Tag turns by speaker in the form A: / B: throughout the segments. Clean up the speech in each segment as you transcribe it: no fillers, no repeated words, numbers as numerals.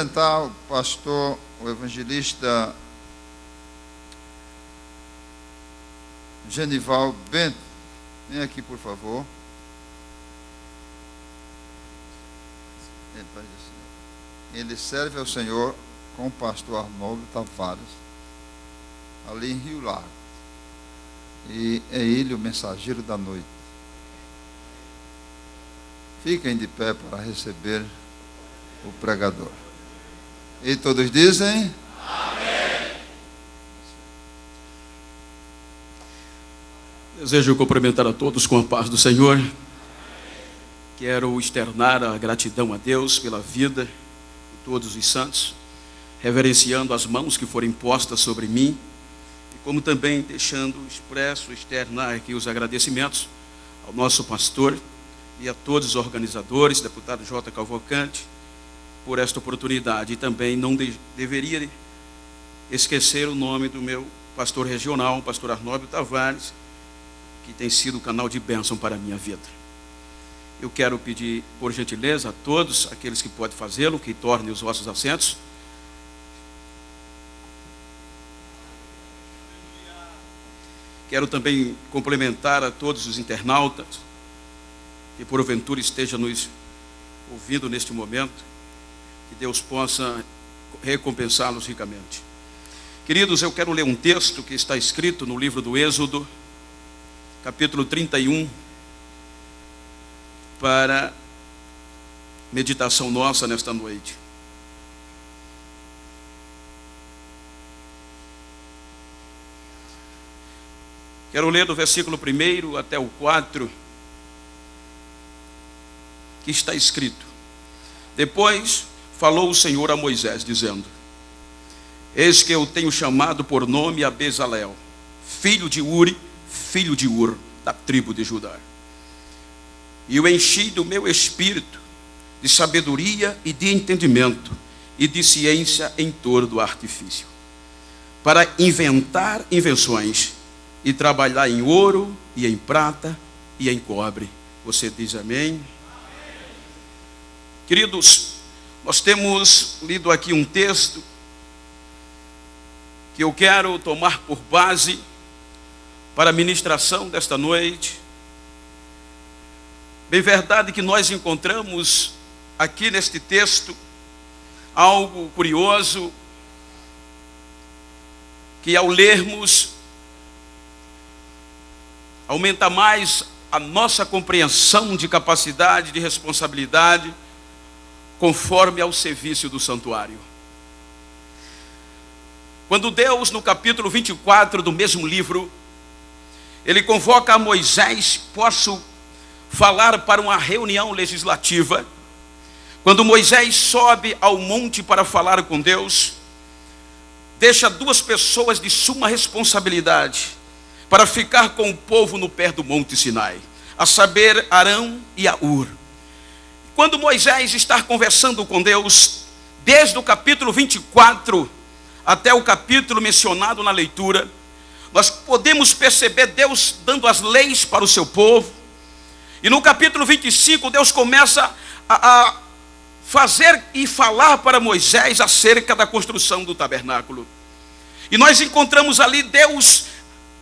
A: apresentar o pastor, o evangelista Genival Bento. Vem aqui, por favor. Ele serve ao Senhor com o pastor Arnoldo Tavares, ali em Rio Largo. E é ele o mensageiro da noite. Fiquem de pé para receber o pregador. E todos dizem: amém.
B: Desejo cumprimentar a todos com a paz do Senhor. Quero externar a gratidão a Deus pela vida de todos os santos, reverenciando as mãos que foram impostas sobre mim, e como também deixando externar aqui os agradecimentos ao nosso pastor e a todos os organizadores, deputado J. Cavalcante, por esta oportunidade. E também não deveria esquecer o nome do meu pastor regional, o pastor Arnoldo Tavares, que tem sido um canal de bênção para a minha vida. Eu quero pedir, por gentileza, a todos aqueles que podem fazê-lo, que tornem os vossos assentos. Quero também complementar a todos os internautas que porventura esteja nos ouvindo neste momento, que Deus possa recompensá-los ricamente. Queridos, eu quero ler um texto que está escrito no livro do Êxodo, capítulo 31, para meditação nossa nesta noite. Quero ler do versículo 1 até o 4, que está escrito: Depois falou o Senhor a Moisés, dizendo: Eis que eu tenho chamado por nome a Bezalel, filho de Uri, filho de Ur, da tribo de Judá. E o enchi do meu espírito de sabedoria e de entendimento e de ciência em todo o artifício, para inventar invenções e trabalhar em ouro e em prata e em cobre. Você diz amém? Amém. Queridos, nós temos lido aqui um texto que eu quero tomar por base para a ministração desta noite. Bem verdade que nós encontramos aqui neste texto algo curioso, que ao lermos aumenta mais a nossa compreensão de capacidade, de responsabilidade, conforme ao serviço do santuário. Quando Deus, no capítulo 24 do mesmo livro, Ele convoca a Moisés, posso falar para uma reunião legislativa. Quando Moisés sobe ao monte para falar com Deus, deixa duas pessoas de suma responsabilidade para ficar com o povo no pé do monte Sinai, a saber, Arão e Ur. Quando Moisés está conversando com Deus, desde o capítulo 24 até o capítulo mencionado na leitura, nós podemos perceber Deus dando as leis para o seu povo. E no capítulo 25, Deus começa a fazer e falar para Moisés acerca da construção do tabernáculo. E nós encontramos ali Deus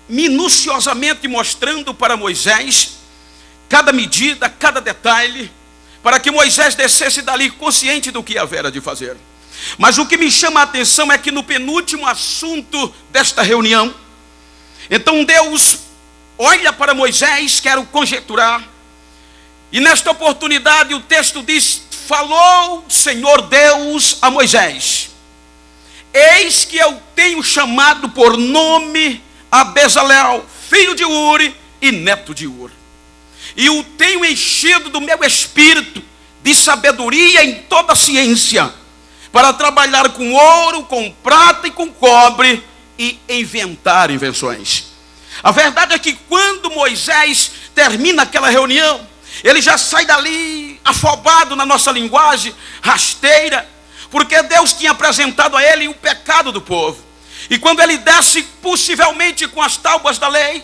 B: minuciosamente mostrando para Moisés cada medida, cada detalhe, para que Moisés descesse dali consciente do que havera de fazer. Mas o que me chama a atenção é que no penúltimo assunto desta reunião, então Deus olha para Moisés, quero conjecturar, e nesta oportunidade o texto diz: falou o Senhor Deus a Moisés: eis que eu tenho chamado por nome a Bezalel, filho de Uri e neto de Ur, e o tenho enchido do meu espírito de sabedoria em toda a ciência, para trabalhar com ouro, com prata e com cobre, e inventar invenções. A verdade é que quando Moisés termina aquela reunião, ele já sai dali afobado, na nossa linguagem, rasteira, porque Deus tinha apresentado a ele o pecado do povo. E quando ele desce, possivelmente com as tábuas da lei,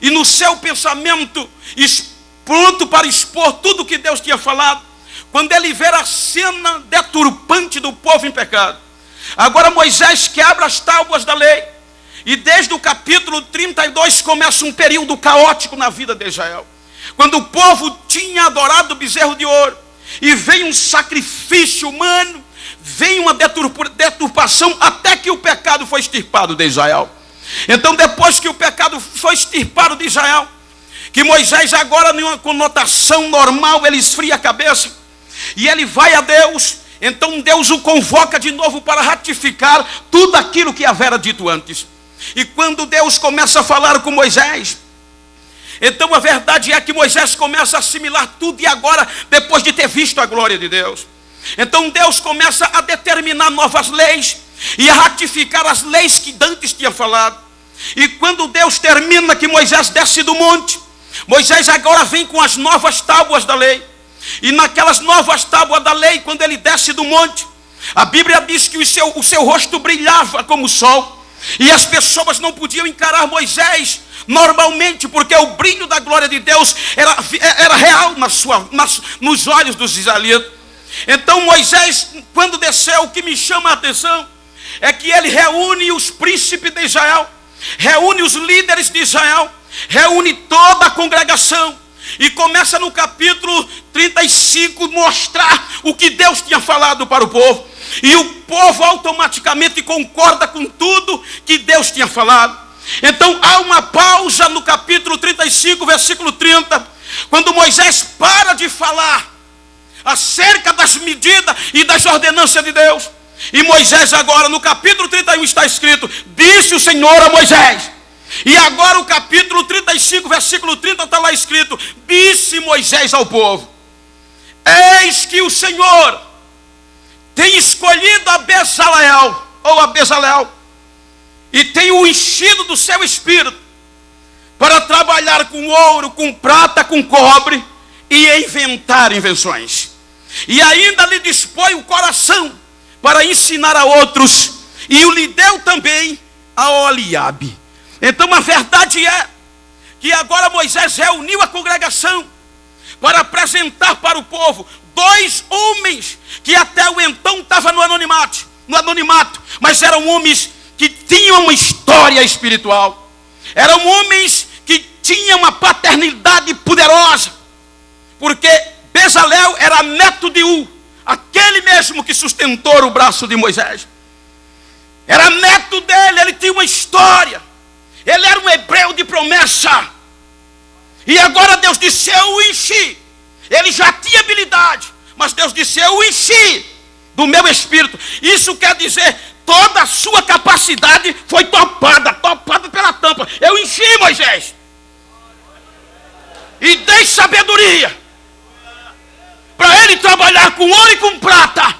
B: e no seu pensamento pronto para expor tudo o que Deus tinha falado, quando ele vê a cena deturpante do povo em pecado. Agora Moisés quebra as tábuas da lei. E desde o capítulo 32 começa um período caótico na vida de Israel. Quando o povo tinha adorado o bezerro de ouro, e vem um sacrifício humano, vem uma deturpação, até que o pecado foi extirpado de Israel. Então depois que o pecado foi extirpado de Israel, que Moisés agora, numa conotação normal, ele esfria a cabeça, e ele vai a Deus. Então Deus o convoca de novo para ratificar tudo aquilo que havera dito antes. E quando Deus começa a falar com Moisés, então a verdade é que Moisés começa a assimilar tudo. E agora, depois de ter visto a glória de Deus, então Deus começa a determinar novas leis e a ratificar as leis que antes tinha falado. E quando Deus termina, que Moisés desce do monte, Moisés agora vem com as novas tábuas da lei. E naquelas novas tábuas da lei, quando ele desce do monte, a Bíblia diz que o seu rosto brilhava como o sol. E as pessoas não podiam encarar Moisés normalmente, porque o brilho da glória de Deus era real nos olhos dos israelitas. Então Moisés, quando desceu, o que me chama a atenção é que ele reúne os príncipes de Israel, reúne os líderes de Israel, reúne toda a congregação, e começa no capítulo 35 mostrar o que Deus tinha falado para o povo. E o povo automaticamente concorda com tudo que Deus tinha falado. Então há uma pausa no capítulo 35, versículo 30, quando Moisés para de falar acerca das medidas e das ordenanças de Deus. E Moisés agora, no capítulo 31 está escrito: disse o Senhor a Moisés. E agora o capítulo 35, versículo 30 está lá escrito: disse Moisés ao povo: eis que o Senhor tem escolhido a Bezaleel, e tem o enchido do seu espírito para trabalhar com ouro, com prata, com cobre, e inventar invenções. E ainda lhe dispõe o coração para ensinar a outros, e o lhe deu também a Oliabe. Então a verdade é que agora Moisés reuniu a congregação para apresentar para o povo dois homens que até o então estavam no anonimato, mas eram homens que tinham uma história espiritual, eram homens que tinham uma paternidade poderosa, porque Bezaleel era neto de aquele mesmo que sustentou o braço de Moisés. Era neto dele, ele tinha uma história, ele era um hebreu de promessa. E agora Deus disse: eu o enchi. Ele já tinha habilidade, mas Deus disse: eu o enchi do meu espírito. Isso quer dizer, toda a sua capacidade foi topada pela tampa. Eu enchi Moisés e dei sabedoria para ele trabalhar com ouro e com prata,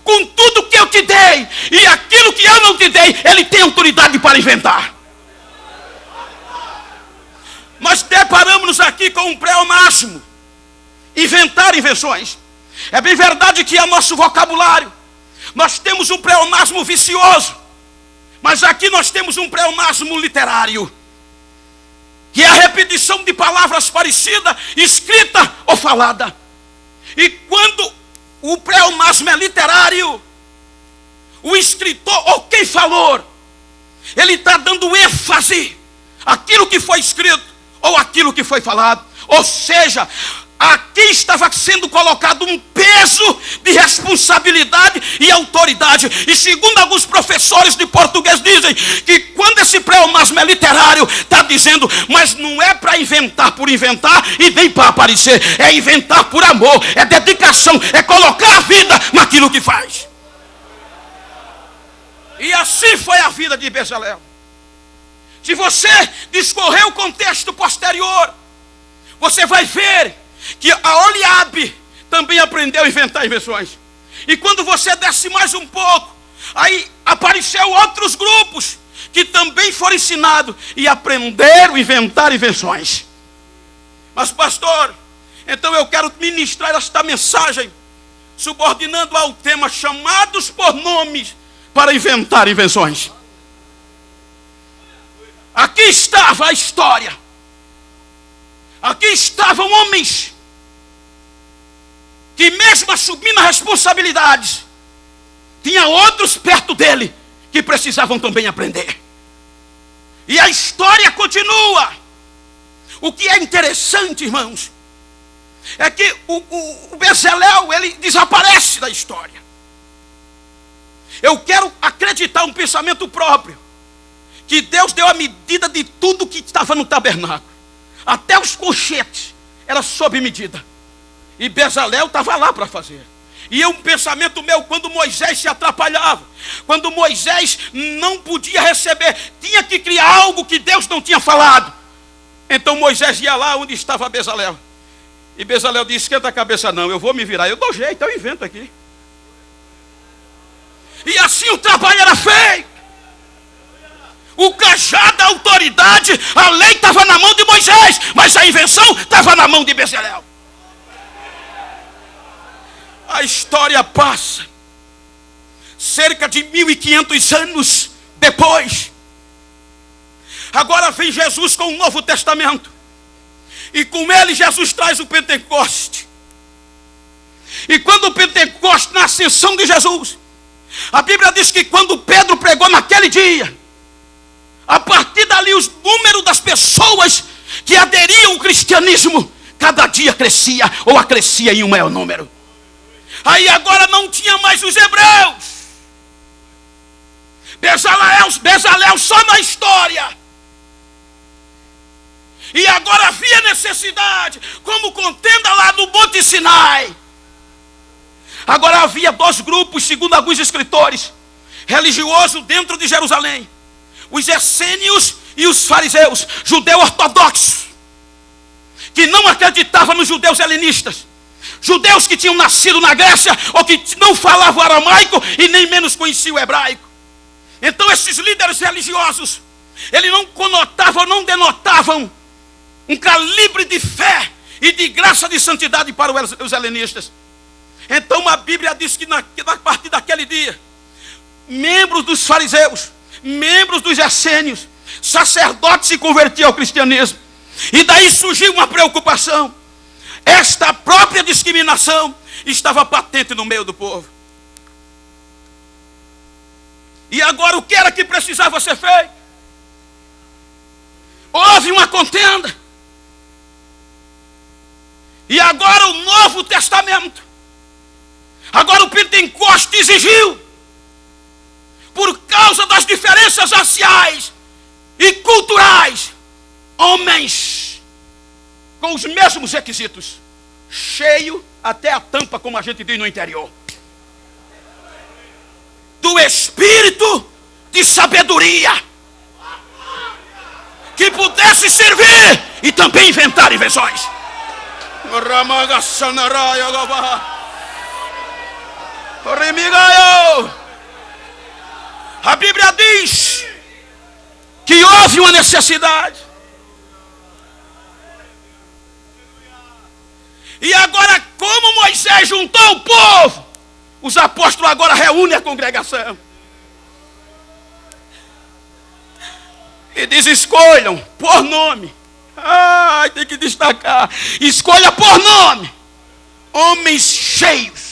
B: com tudo que eu te dei, e aquilo que eu não te dei, ele tem autoridade para inventar. Mas deparamos-nos aqui com um pleonasmo: inventar invenções. É bem verdade que é nosso vocabulário, nós temos um pleonasmo vicioso, mas aqui nós temos um pleonasmo literário, que é a repetição de palavras parecidas, escrita ou falada. E quando o pleonasmo é literário, o escritor ou quem falou, ele está dando ênfase àquilo que foi escrito ou aquilo que foi falado. Ou seja, aqui estava sendo colocado um peso de responsabilidade e autoridade. E segundo alguns professores de português dizem que quando esse pleonasmo é literário, está dizendo, mas não é para inventar por inventar e nem para aparecer, é inventar por amor, é dedicação, é colocar a vida naquilo que faz. E assim foi a vida de Bezaleel. Se você discorrer o contexto posterior, você vai ver que a Oliabe também aprendeu a inventar invenções. E quando você desce mais um pouco, aí apareceu outros grupos que também foram ensinados e aprenderam a inventar invenções. Mas pastor, então eu quero ministrar esta mensagem subordinando ao tema chamados por nomes para inventar invenções. Aqui estava a história. Aqui estavam homens que mesmo assumindo a responsabilidade, tinha outros perto dele que precisavam também aprender. E a história continua. O que é interessante, irmãos, é que o Bezalel, ele desaparece da história. Eu quero acreditar um pensamento próprio, que Deus deu a medida de tudo que estava no tabernáculo. Até os colchetes era sob medida. E Bezalel estava lá para fazer. E é um pensamento meu, quando Moisés se atrapalhava, quando Moisés não podia receber, tinha que criar algo que Deus não tinha falado. Então Moisés ia lá onde estava Bezalel. E Bezalel disse: esquenta a cabeça não, eu vou me virar. Eu dou jeito, eu invento aqui. E assim o trabalho era feito. O cajado da autoridade, a lei estava na mão de Moisés, mas a invenção estava na mão de Bezalel. A história passa. Cerca de 1500 anos depois, agora vem Jesus com o Novo Testamento. E com ele Jesus traz o Pentecoste. E quando o Pentecoste, na ascensão de Jesus, a Bíblia diz que quando Pedro pregou naquele dia, a partir dali o número das pessoas que aderiam ao cristianismo, cada dia crescia ou acrescia em um maior número. Aí agora não tinha mais os hebreus. Bezalel só na história. E agora havia necessidade, como contenda lá no Monte Sinai. Agora havia dois grupos, segundo alguns escritores, religiosos dentro de Jerusalém: os essênios e os fariseus, judeu ortodoxo, que não acreditavam nos judeus helenistas, judeus que tinham nascido na Grécia ou que não falavam aramaico e nem menos conheciam o hebraico. Então esses líderes religiosos, eles não conotavam, não denotavam um calibre de fé e de graça de santidade para os helenistas. Então a Bíblia diz que a partir daquele dia, membros dos fariseus, membros dos essênios, sacerdotes se convertiam ao cristianismo. E daí surgiu uma preocupação. Esta própria discriminação estava patente no meio do povo. E agora o que era que precisava ser feito? Houve uma contenda. E agora o Novo Testamento, agora o Pentecoste exigiu, por causa das diferenças raciais e culturais, homens com os mesmos requisitos, cheio até a tampa, como a gente diz no interior, do espírito de sabedoria, que pudesse servir e também inventar invenções. A Bíblia diz que houve uma necessidade. E agora, como Moisés juntou o povo, os apóstolos agora reúnem a congregação e diz: escolham por nome. Tem que destacar: escolha por nome homens cheios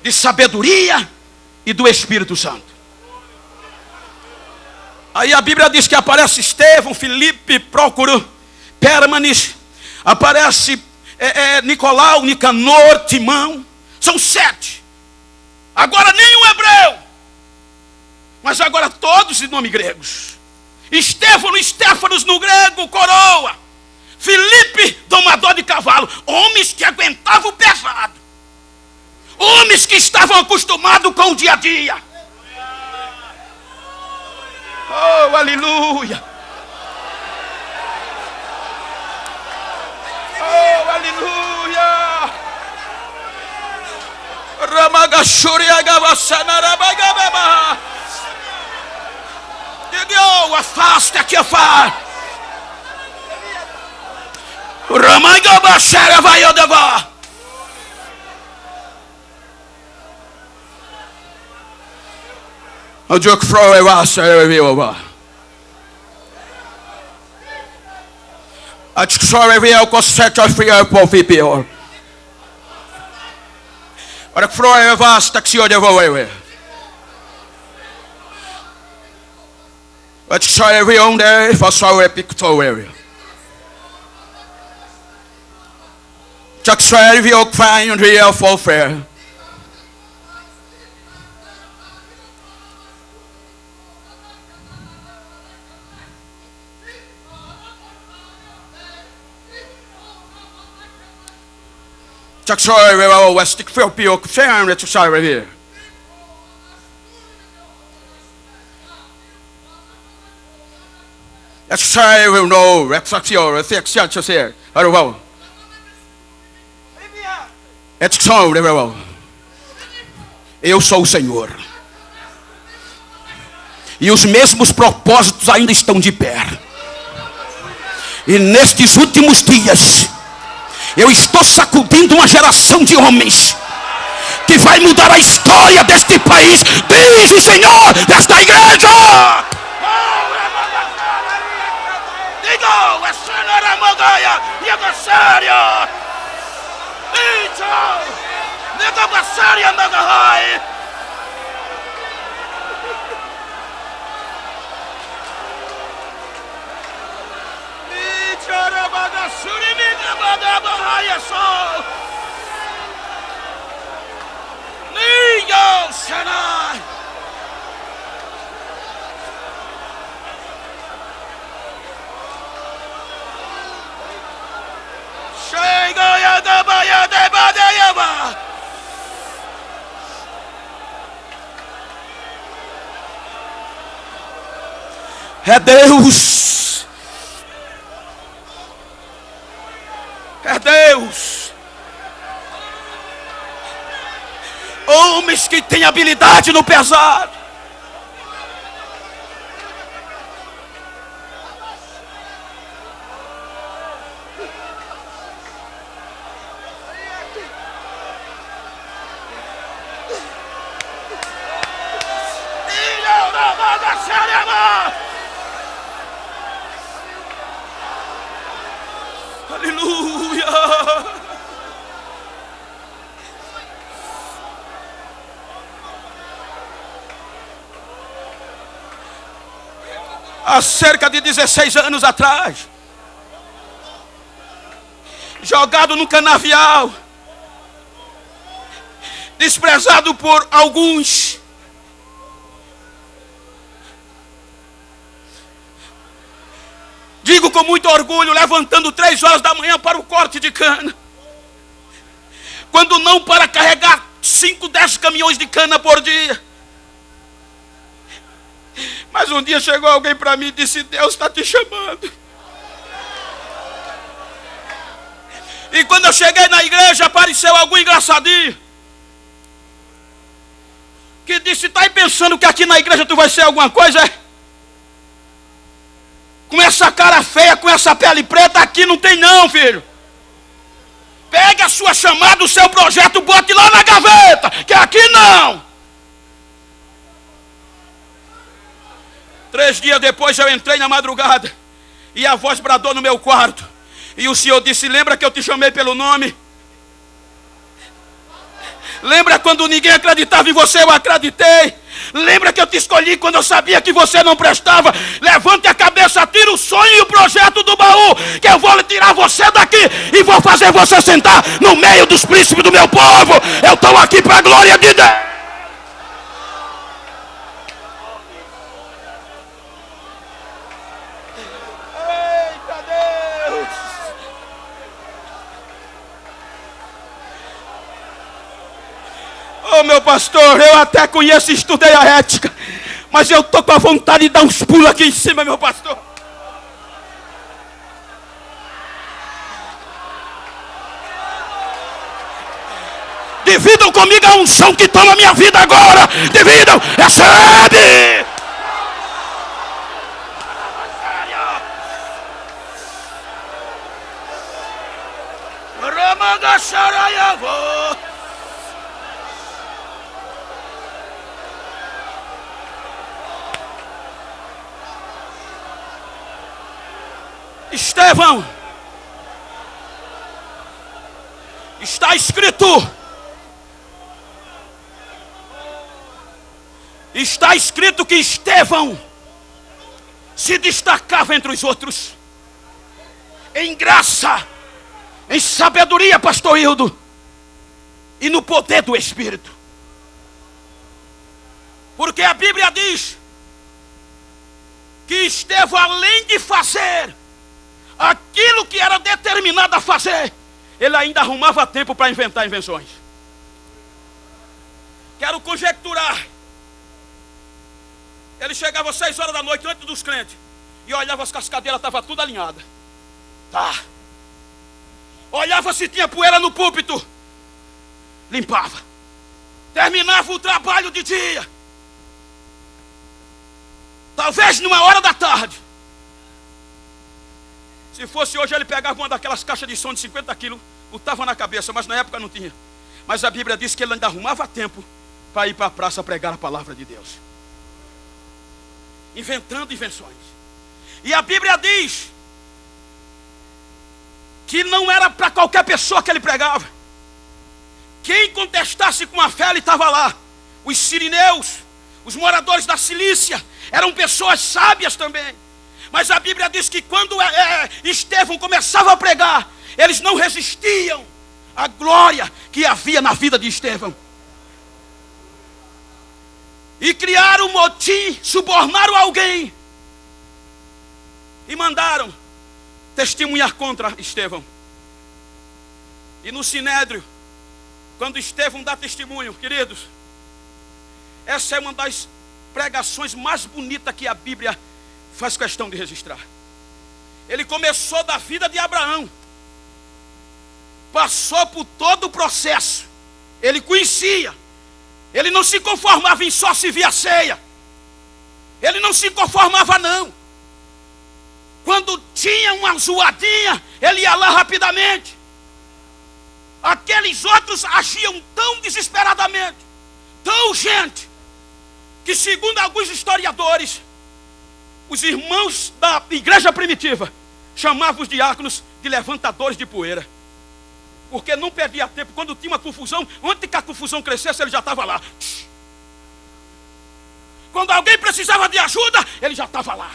B: de sabedoria e do Espírito Santo. Aí a Bíblia diz que aparece Estevão, Filipe, Prócoro, Pérmanes, aparece Nicolau, Nicanor, Timão. São 7. Agora nenhum hebreu, mas agora todos de nome gregos. Estéfanos no grego, coroa. Filipe, domador de cavalo. Homens que aguentavam o pesado. Homens que estavam acostumados com o dia a dia. Oh, aleluia. Oh, aleluia. Ramagashuriagavasanarabagababa. Diga, afaste aqui, afaste. Ramagabasharavayodava. O Duke Froe Vassa Reviova. A Xore Reviel Cosseto Frio Pofipior. Ora que froe vasta que se olha voe. Att säga vi om det för så är pictoria. Tack säger vi och fan och det är för fair. Tack säger vi och västik för på och fan det så säger vi. Jag säger vi nå reflexioner sexuellt så ser. Hör du vad? Ett som det var. Eu sou o Senhor. E os mesmos propósitos ainda estão de pé. E nestes últimos dias, eu estou sacudindo uma geração de homens que vai mudar a história deste país, diz o Senhor desta igreja. Digo, a senhora Mogaia e a Gassária. Então, nega Gassária Magahai. Ichara Bagasuri Miga Magahai só. Niyo Sanai. Chega ya da baia de badaiaba. É Deus. É Deus. Homens que têm habilidade no pesado. Aleluia. Há cerca de 16 anos atrás, jogado no canavial, desprezado por alguns, digo com muito orgulho, levantando 3 horas da manhã para o corte de cana, quando não para carregar 5, 10 caminhões de cana por dia. Mas um dia chegou alguém para mim e disse: Deus está te chamando. E quando eu cheguei na igreja, apareceu algum engraçadinho que disse: está aí pensando que aqui na igreja tu vai ser alguma coisa? É? Com essa cara feia, com essa pele preta, aqui não tem não, filho. Pegue a sua chamada, o seu projeto, bote lá na gaveta, que aqui não. 3 dias depois eu entrei na madrugada e a voz bradou no meu quarto. E o Senhor disse: lembra que eu te chamei pelo nome? Lembra quando ninguém acreditava em você, eu acreditei? Lembra que eu te escolhi quando eu sabia que você não prestava? Levante a cabeça, tira o sonho e o projeto do baú, que eu vou tirar você daqui e vou fazer você sentar no meio dos príncipes do meu povo. Eu estou aqui para a glória de Deus. Eita Deus! Oh, meu pastor, eu até conheço e estudei a ética, mas eu estou com a vontade de dar uns pulos aqui em cima, meu pastor. Dividam comigo a unção que toma a minha vida agora. Dividam, recebe! Estevão, está escrito Está escrito que Estevão se destacava entre os outros em graça, em sabedoria, pastor Hildo, e no poder do Espírito. Porque a Bíblia diz que Estevão, além de fazer aquilo que era determinado a fazer, ele ainda arrumava tempo para inventar invenções. Quero conjecturar. Ele chegava às 6 horas da noite, antes dos crentes, e olhava se as cadeiras estavam tudo alinhadas. Tá. Olhava se tinha poeira no púlpito, limpava. Terminava o trabalho de dia. Talvez numa hora da tarde. Se fosse hoje, ele pegava uma daquelas caixas de som de 50 quilos, botava na cabeça, mas na época não tinha. Mas a Bíblia diz que ele ainda arrumava tempo para ir para a praça pregar a palavra de Deus. Inventando invenções. E a Bíblia diz que não era para qualquer pessoa que ele pregava. Quem contestasse com a fé, ele estava lá. Os sirineus, os moradores da Cilícia, eram pessoas sábias também. Mas a Bíblia diz que quando Estevão começava a pregar, eles não resistiam à glória que havia na vida de Estevão. E criaram um motim, subornaram alguém e mandaram testemunhar contra Estevão. E no Sinédrio, quando Estevão dá testemunho, queridos, essa é uma das pregações mais bonitas que a Bíblia faz questão de registrar. Ele começou da vida de Abraão, passou por todo o processo, ele conhecia, ele não se conformava em só servir a ceia, ele não se conformava não. Quando tinha uma zoadinha, ele ia lá rapidamente. Aqueles outros agiam tão desesperadamente, tão urgente, que segundo alguns historiadores, os irmãos da igreja primitiva chamavam os diáconos de levantadores de poeira. Porque não perdia tempo. Quando tinha uma confusão, antes que a confusão crescesse, ele já estava lá. Quando alguém precisava de ajuda, ele já estava lá.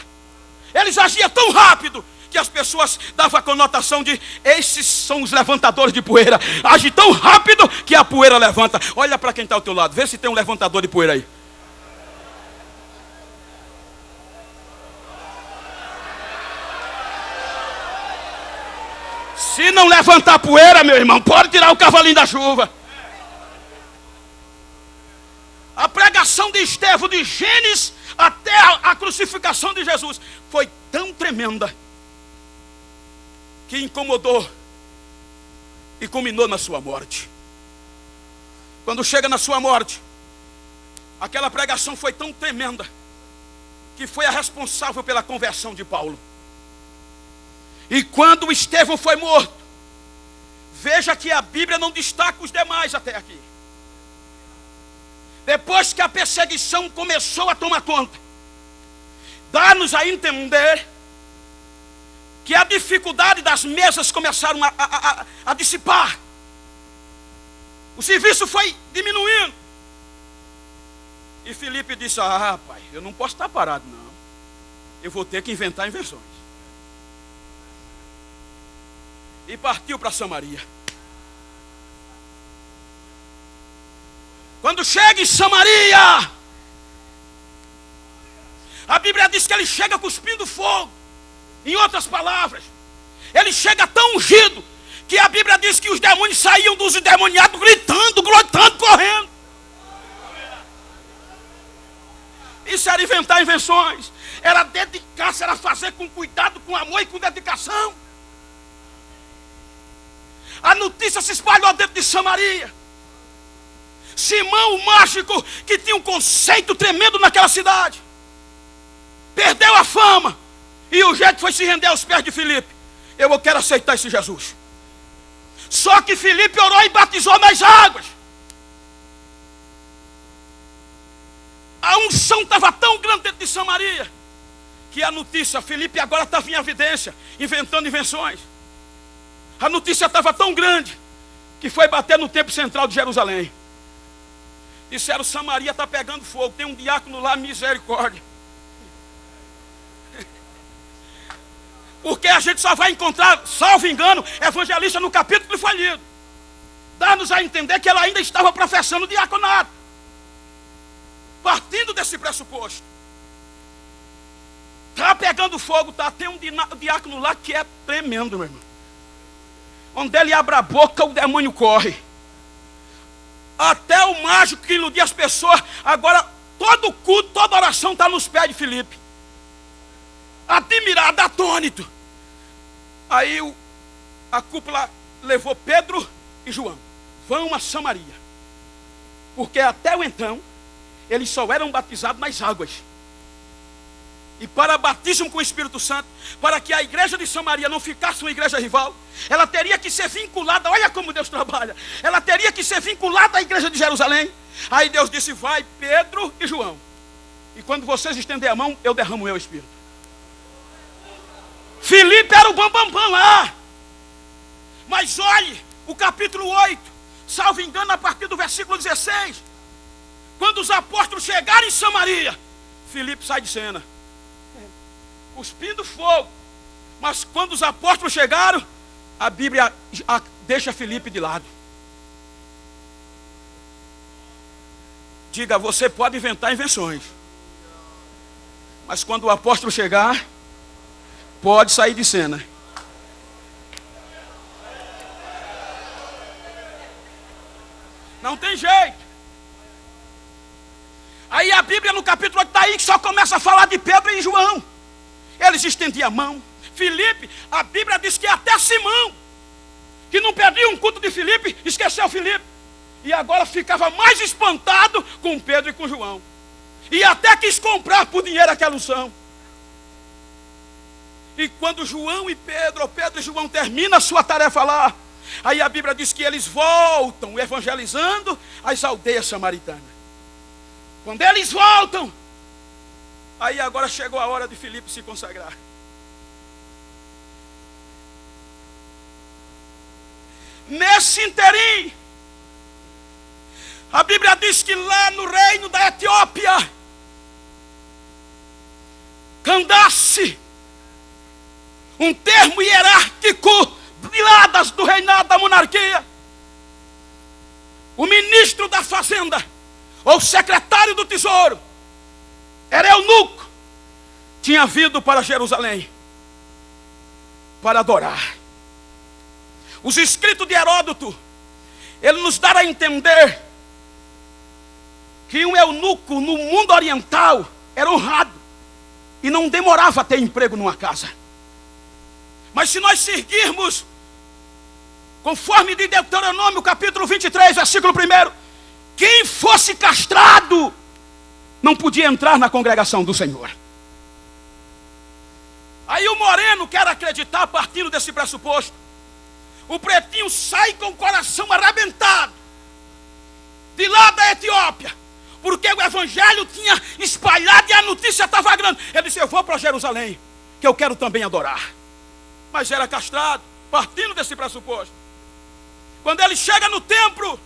B: Eles agiam tão rápido que as pessoas davam a conotação de: esses são os levantadores de poeira. Age tão rápido que a poeira levanta. Olha para quem está ao teu lado, vê se tem um levantador de poeira aí. Se não levantar poeira, meu irmão, pode tirar o cavalinho da chuva. A pregação de Estevão, de Gênesis até a crucificação de Jesus, foi tão tremenda que incomodou e culminou na sua morte. Quando chega na sua morte, aquela pregação foi tão tremenda que foi a responsável pela conversão de Paulo. E quando Estevão foi morto, veja que a Bíblia não destaca os demais até aqui. Depois que a perseguição começou a tomar conta, dá-nos a entender que a dificuldade das mesas começaram a dissipar. O serviço foi diminuindo. E Filipe disse: pai, eu não posso estar parado não. Eu vou ter que inventar invenções. E partiu para Samaria. Quando chega em Samaria, a Bíblia diz que ele chega cuspindo fogo. Em outras palavras, ele chega tão ungido que a Bíblia diz que os demônios saíam dos endemoniados gritando, glotando, correndo. Isso era inventar invenções, era dedicar-se, era fazer com cuidado, com amor e com dedicação. A notícia se espalhou dentro de Samaria. Simão, o mágico, que tinha um conceito tremendo naquela cidade, perdeu a fama. E o jeito foi se render aos pés de Filipe. Eu quero aceitar esse Jesus. Só que Filipe orou e batizou nas águas. A unção estava tão grande dentro de Samaria que a notícia, Filipe agora estava em evidência, inventando invenções. A notícia estava tão grande que foi bater no templo central de Jerusalém. Disseram: Samaria está pegando fogo, tem um diácono lá, misericórdia. Porque a gente só vai encontrar, salvo engano, evangelista no capítulo que foi lido. Dá-nos a entender que ela ainda estava professando o diaconato. Partindo desse pressuposto. Está pegando fogo, tá? Tem um diácono lá que é tremendo, meu irmão. Onde ele abre a boca, o demônio corre. Até o mágico que iludia as pessoas. Agora, todo culto, toda oração está nos pés de Filipe. Admirado, atônito. Aí a cúpula levou Pedro e João. Vão a Samaria. Porque até o então, eles só eram batizados nas águas. E para batismo com o Espírito Santo, para que a igreja de Samaria não ficasse uma igreja rival, ela teria que ser vinculada, olha como Deus trabalha, ela teria que ser vinculada à igreja de Jerusalém. Aí Deus disse: vai Pedro e João, e quando vocês estenderem a mão, eu derramo o meu Espírito. Filipe era o bambambam lá. Mas olhe, o capítulo 8, salvo engano, a partir do versículo 16, quando os apóstolos chegarem em Samaria, Filipe sai de cena, cuspindo fogo. Mas quando os apóstolos chegaram, a Bíblia deixa Filipe de lado. Diga: você pode inventar invenções, mas quando o apóstolo chegar, pode sair de cena. Não tem jeito. Aí a Bíblia no capítulo 8 está aí que só começa a falar de Pedro e João. Eles estendiam a mão. Filipe, a Bíblia diz que até Simão, que não perdia um culto de Filipe, esqueceu Filipe. E agora ficava mais espantado com Pedro e com João. E até quis comprar por dinheiro aquela unção. E quando João e Pedro, ou Pedro e João terminam a sua tarefa lá, aí a Bíblia diz que eles voltam evangelizando as aldeias samaritanas. Quando eles voltam, aí agora chegou a hora de Filipe se consagrar. Nesse interim, a Bíblia diz que lá no reino da Etiópia, Candace, um termo hierárquico do reinado da monarquia, o ministro da fazenda, ou secretário do tesouro, era eunuco, tinha vindo para Jerusalém para adorar. Os escritos de Heródoto, ele nos dá a entender que um eunuco no mundo oriental era honrado e não demorava a ter emprego numa casa. Mas se nós seguirmos conforme de Deuteronômio capítulo 23, versículo 1, quem fosse castrado não podia entrar na congregação do Senhor. Aí o moreno quer acreditar, partindo desse pressuposto, o pretinho sai com o coração arrebentado de lá da Etiópia, porque o evangelho tinha espalhado e a notícia estava grande. Ele disse: eu vou para Jerusalém, que eu quero também adorar. Mas era castrado, partindo desse pressuposto. Quando ele chega no templo,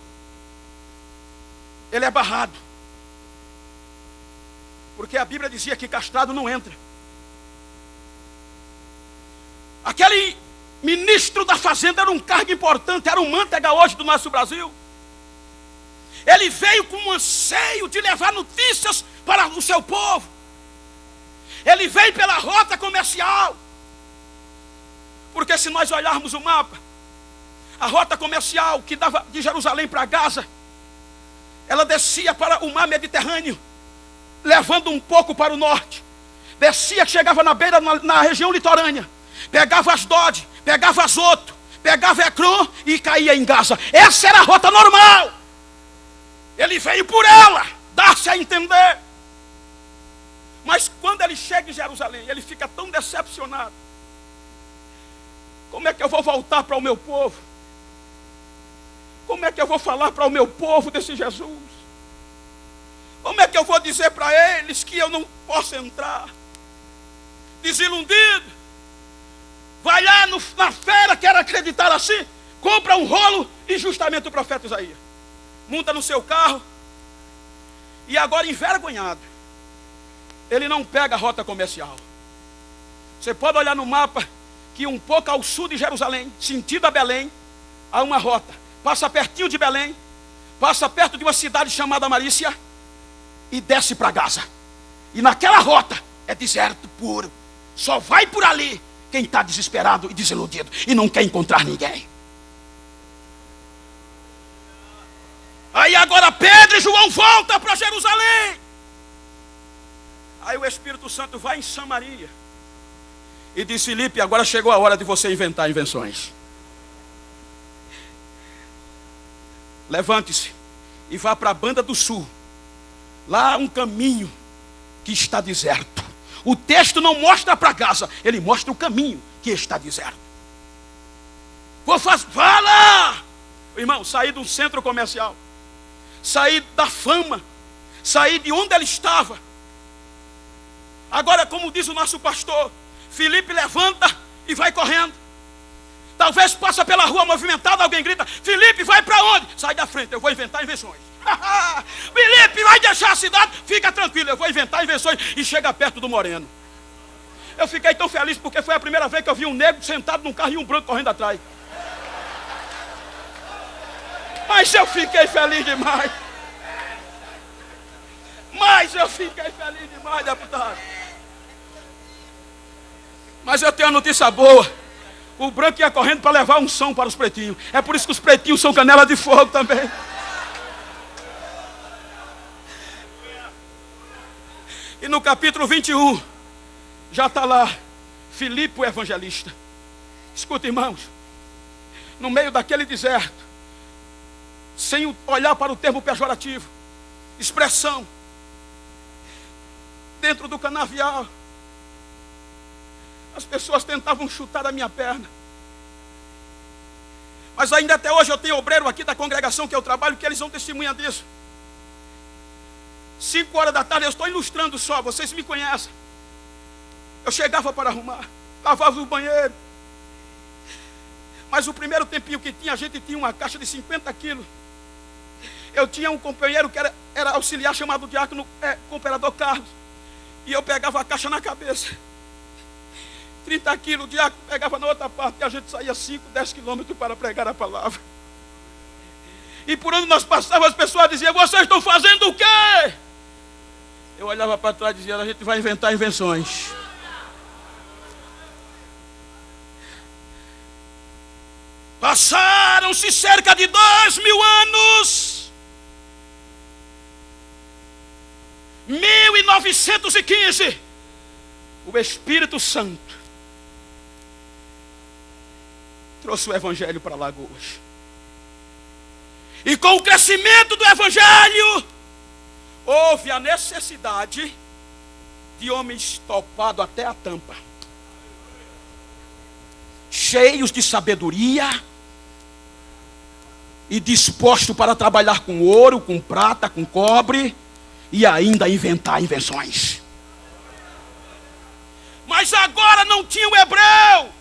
B: ele é barrado, porque a Bíblia dizia que castrado não entra. Aquele ministro da fazenda era um cargo importante, era um Manteiga hoje do nosso Brasil. Ele veio com um anseio de levar notícias para o seu povo. Ele veio pela rota comercial. Porque se nós olharmos o mapa, a rota comercial que dava de Jerusalém para Gaza, ela descia para o mar Mediterrâneo, levando um pouco para o norte. Descia, chegava na beira, na região litorânea, pegava Asdod, pegava Azoto, pegava Ecrón e caía em Gaza. Essa era a rota normal. Ele veio por ela, dá-se a entender. Mas quando ele chega em Jerusalém, ele fica tão decepcionado. Como é que eu vou voltar para o meu povo? Como é que eu vou falar para o meu povo desse Jesus? Como é que eu vou dizer para eles que eu não posso entrar? Desiludido, vai lá na feira, quer acreditar assim, compra um rolo e justamente o profeta Isaías monta no seu carro E agora, envergonhado, ele não pega a rota comercial. Você pode olhar no mapa que um pouco ao sul de Jerusalém, sentido a Belém, há uma rota. Passa pertinho de Belém, passa perto de uma cidade chamada Marícia e desce para Gaza. E naquela rota é deserto puro. Só vai por ali quem está desesperado e desiludido e não quer encontrar ninguém. Aí agora Pedro e João voltam para Jerusalém. Aí o Espírito Santo vai em Samaria e diz: Filipe, agora chegou a hora de você inventar invenções. Levante-se e vá para a Banda do Sul. Lá há um caminho que está deserto. O texto não mostra para Gaza, ele mostra o caminho que está deserto. Vá lá! Irmão, sair de um centro comercial, sair da fama, sair de onde ele estava. Agora, como diz o nosso pastor, Filipe levanta e vai correndo. Talvez passa pela rua movimentada, alguém grita: Filipe, vai para onde? Sai da frente, eu vou inventar invenções. Filipe, vai deixar a cidade? Fica tranquilo, eu vou inventar invenções. E chega perto do moreno. Eu fiquei tão feliz porque foi a primeira vez que eu vi um negro sentado num carro e um branco correndo atrás. Mas eu fiquei feliz demais. Deputado. Mas eu tenho uma notícia boa. O branco ia correndo para levar um som para os pretinhos. É por isso que os pretinhos são canela de fogo também. E no capítulo 21, já está lá Filipe o evangelista. Escuta, irmãos, no meio daquele deserto, sem olhar para o termo pejorativo, expressão, dentro do canavial, as pessoas tentavam chutar a minha perna. Mas ainda até hoje eu tenho obreiro aqui da congregação que eu trabalho, que eles são testemunha disso. 5 horas da tarde, eu estou ilustrando só, vocês me conhecem. Eu chegava para arrumar, lavava o banheiro. Mas o primeiro tempinho que tinha, a gente tinha uma caixa de 50 quilos. Eu tinha um companheiro que era auxiliar, chamado diácono, cooperador Carlos. E eu pegava a caixa na cabeça. 30 quilos, o diácono pegava na outra parte. E a gente saía 5, 10 quilômetros para pregar a palavra. E por onde nós passávamos, as pessoas diziam: vocês estão fazendo o quê? Eu olhava para trás e dizia: a gente vai inventar invenções. Passaram-se cerca de 2000 anos. 1915, o Espírito Santo trouxe o Evangelho para Lagoas. E com o crescimento do Evangelho, houve a necessidade de homens topados até a tampa, cheios de sabedoria e dispostos para trabalhar com ouro, com prata, com cobre e ainda inventar invenções. Mas agora não tinha o hebreu,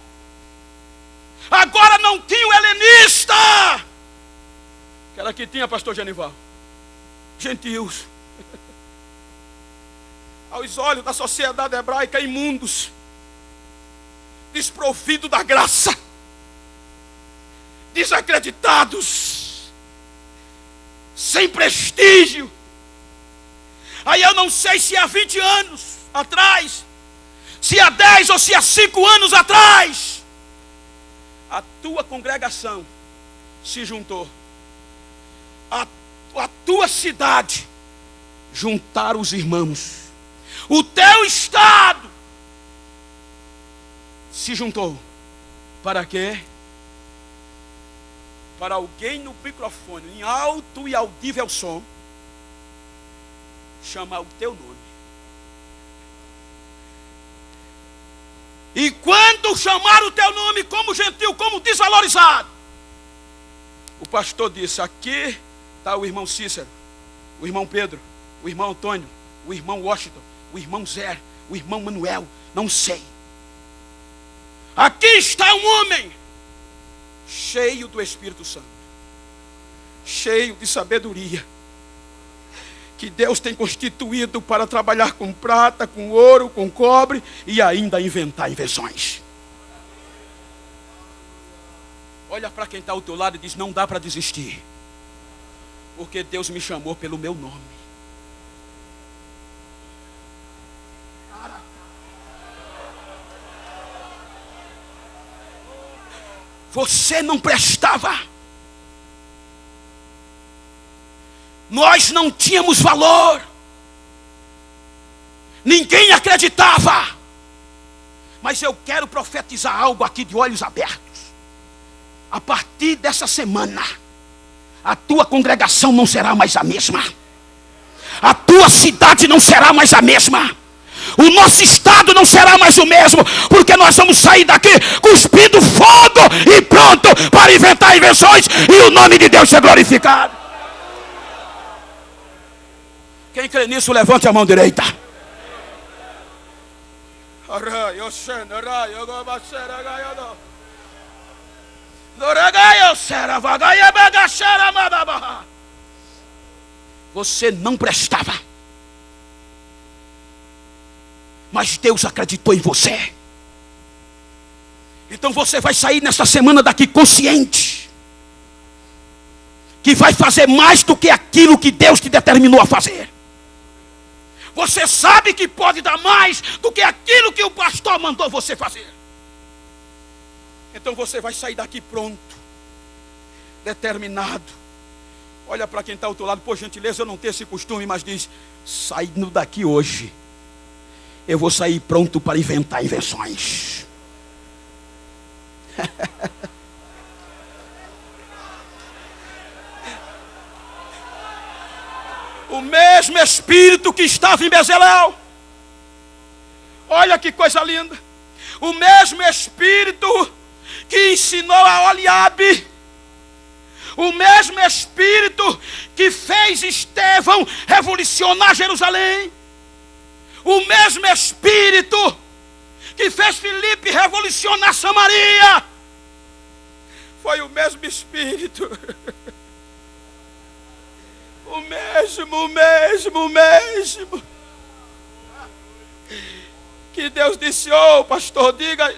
B: agora não tinha o helenista. Que era que tinha, pastor Genival? Gentios. Aos olhos da sociedade hebraica, imundos, desprovidos da graça, desacreditados, sem prestígio. Aí eu não sei se há 20 anos atrás, se há 10 ou se há 5 anos atrás, a tua congregação se juntou, a tua cidade juntaram os irmãos, o teu estado se juntou. Para quê? Para alguém no microfone, em alto e audível som, chamar o teu nome. E quando chamar o teu nome como gentil, como desvalorizado, o pastor disse: aqui está o irmão Cícero, o irmão Pedro, o irmão Antônio, o irmão Washington, o irmão Zé, o irmão Manuel, não sei. Aqui está um homem cheio do Espírito Santo, cheio de sabedoria, que Deus tem constituído para trabalhar com prata, com ouro, com cobre e ainda inventar invenções. Olha para quem está ao teu lado e diz: não dá para desistir, porque Deus me chamou pelo meu nome. Você não prestava. Nós não tínhamos valor. Ninguém acreditava. Mas eu quero profetizar algo aqui de olhos abertos. A partir dessa semana, a tua congregação não será mais a mesma. A tua cidade não será mais a mesma. O nosso estado não será mais o mesmo, porque nós vamos sair daqui cuspindo fogo e pronto para inventar invenções e o nome de Deus ser glorificado. Quem crê nisso, levante a mão direita. Você não prestava, mas Deus acreditou em você. Então você vai sair nessa semana daqui consciente que vai fazer mais do que aquilo que Deus te determinou a fazer. Você sabe que pode dar mais do que aquilo que o pastor mandou você fazer. Então você vai sair daqui pronto, determinado. Olha para quem está ao teu lado, por gentileza, eu não tenho esse costume, mas diz: saindo daqui hoje, eu vou sair pronto para inventar invenções. O mesmo Espírito que estava em Bezalel, olha que coisa linda, o mesmo Espírito que ensinou a Oliabe, o mesmo Espírito que fez Estevão revolucionar Jerusalém, o mesmo Espírito que fez Filipe revolucionar Samaria, foi o mesmo Espírito. O mesmo. Que Deus disse: ô pastor, diga,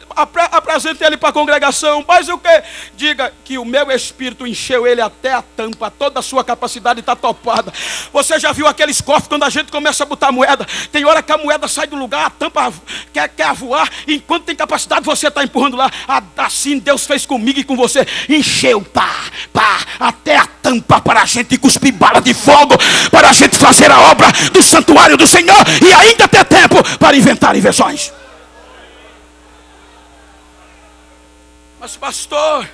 B: apresente ele para a congregação. Mas o que? Diga que o meu Espírito encheu ele até a tampa. Toda a sua capacidade está topada. Você já viu aqueles cofres quando a gente começa a botar moeda? Tem hora que a moeda sai do lugar, a tampa quer voar. Enquanto tem capacidade, você está empurrando lá. Assim Deus fez comigo e com você. Encheu, até a tampa para a gente cuspir bala de fogo, para a gente fazer a obra do santuário do Senhor e ainda ter tempo para inventar invenções. Mas pastor,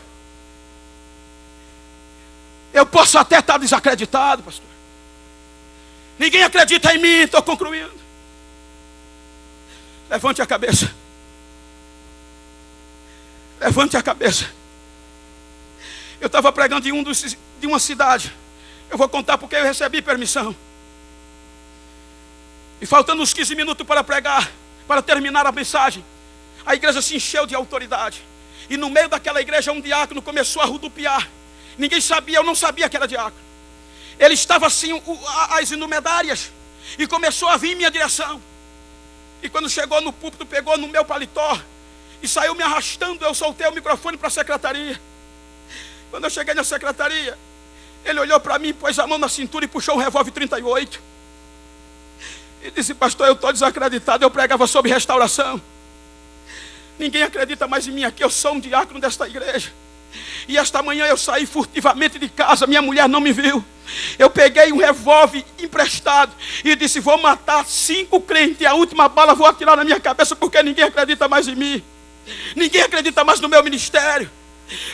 B: eu posso até estar desacreditado, pastor. Ninguém acredita em mim, estou concluindo. Levante a cabeça. Levante a cabeça. Eu estava pregando de uma cidade. Eu vou contar porque eu recebi permissão. E faltando uns 15 minutos para pregar, para terminar a mensagem, a igreja se encheu de autoridade. E no meio daquela igreja um diácono começou a rodopiar. Ninguém sabia, eu não sabia que era diácono. Ele estava assim, as indumentárias, e começou a vir em minha direção. E quando chegou no púlpito, pegou no meu paletó e saiu me arrastando. Eu soltei o microfone para a secretaria. Quando eu cheguei na secretaria, ele olhou para mim, pôs a mão na cintura e puxou um revólver 38. E disse: pastor, eu estou desacreditado. Eu pregava sobre restauração. Ninguém acredita mais em mim aqui. Eu sou um diácono desta igreja. E esta manhã eu saí furtivamente de casa. Minha mulher não me viu. Eu peguei um revólver emprestado e disse: vou matar 5 crentes. E a última bala vou atirar na minha cabeça, porque ninguém acredita mais em mim. Ninguém acredita mais no meu ministério.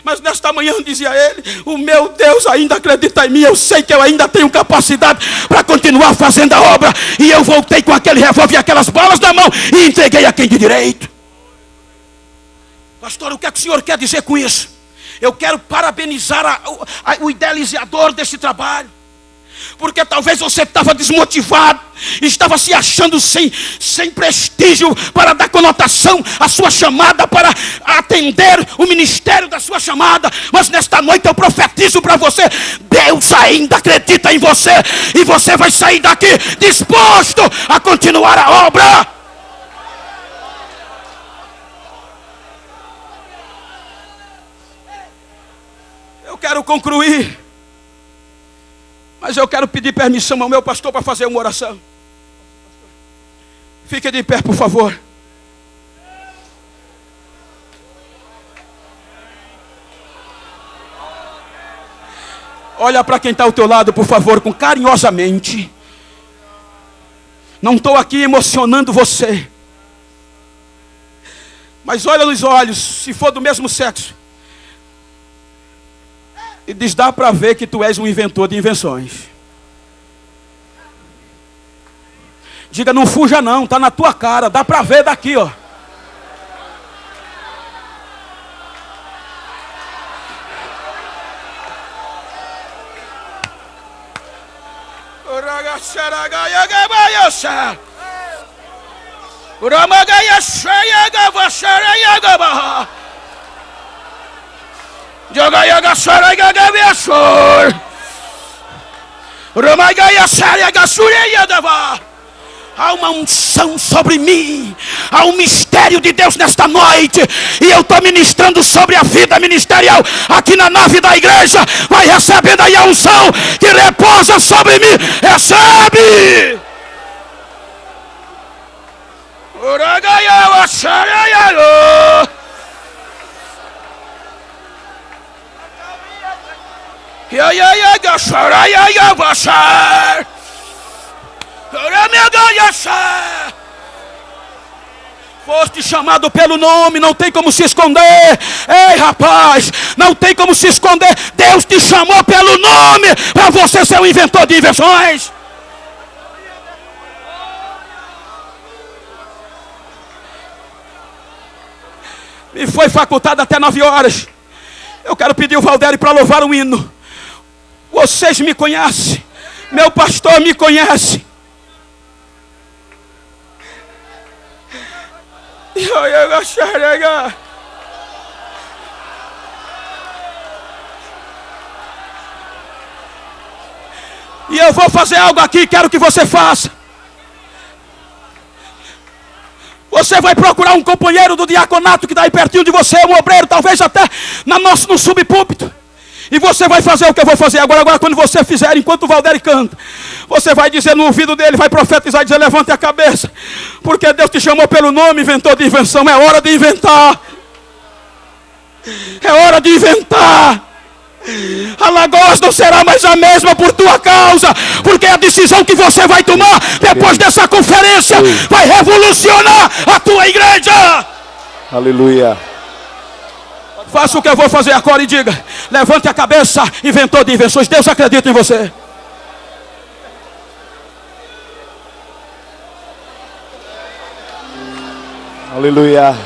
B: Mas nesta manhã, dizia ele, o meu Deus ainda acredita em mim. Eu sei que eu ainda tenho capacidade para continuar fazendo a obra. E eu voltei com aquele revólver e aquelas balas na mão e entreguei a quem de direito. Pastor, o que é que o senhor quer dizer com isso? Eu quero parabenizar o idealizador desse trabalho. Porque talvez você estava desmotivado, estava se achando sem prestígio para dar conotação à sua chamada, para atender o ministério da sua chamada. Mas nesta noite eu profetizo para você: Deus ainda acredita em você, e você vai sair daqui disposto a continuar a obra. Eu quero concluir, mas eu quero pedir permissão ao meu pastor para fazer uma oração. Fique de pé, por favor. Olha para quem está ao teu lado, por favor, com carinhosamente. Não estou aqui emocionando você, mas olha nos olhos, se for do mesmo sexo, e diz: dá para ver que tu és um inventor de invenções. Diga: não fuja não, está na tua cara, dá para ver daqui, ó. Há uma unção sobre mim, há um mistério de Deus nesta noite, e eu estou ministrando sobre a vida ministerial aqui na nave da igreja. Vai recebendo aí a unção que repousa sobre mim. Recebe! Foste chamado pelo nome, não tem como se esconder. Ei, rapaz, não tem como se esconder. Deus te chamou pelo nome para você ser um inventor de invenções. Me foi facultado até 9 horas. Eu quero pedir o Valdério para louvar um hino. Vocês me conhecem, meu pastor me conhece. E eu vou fazer algo aqui, quero que você faça. Você vai procurar um companheiro do diaconato que está aí pertinho de você, um obreiro, talvez até no subpúlpito. E você vai fazer o que eu vou fazer agora. Agora, quando você fizer, enquanto o Valdério canta, você vai dizer no ouvido dele, vai profetizar e dizer: levante a cabeça, porque Deus te chamou pelo nome, inventor de invenção. É hora de inventar. É hora de inventar. Alagoas não será mais a mesma por tua causa, porque a decisão que você vai tomar depois dessa conferência vai revolucionar a tua igreja.
C: Aleluia.
B: Faça o que eu vou fazer agora e diga: levante a cabeça, inventor de invenções. Deus acredita em você.
C: Aleluia.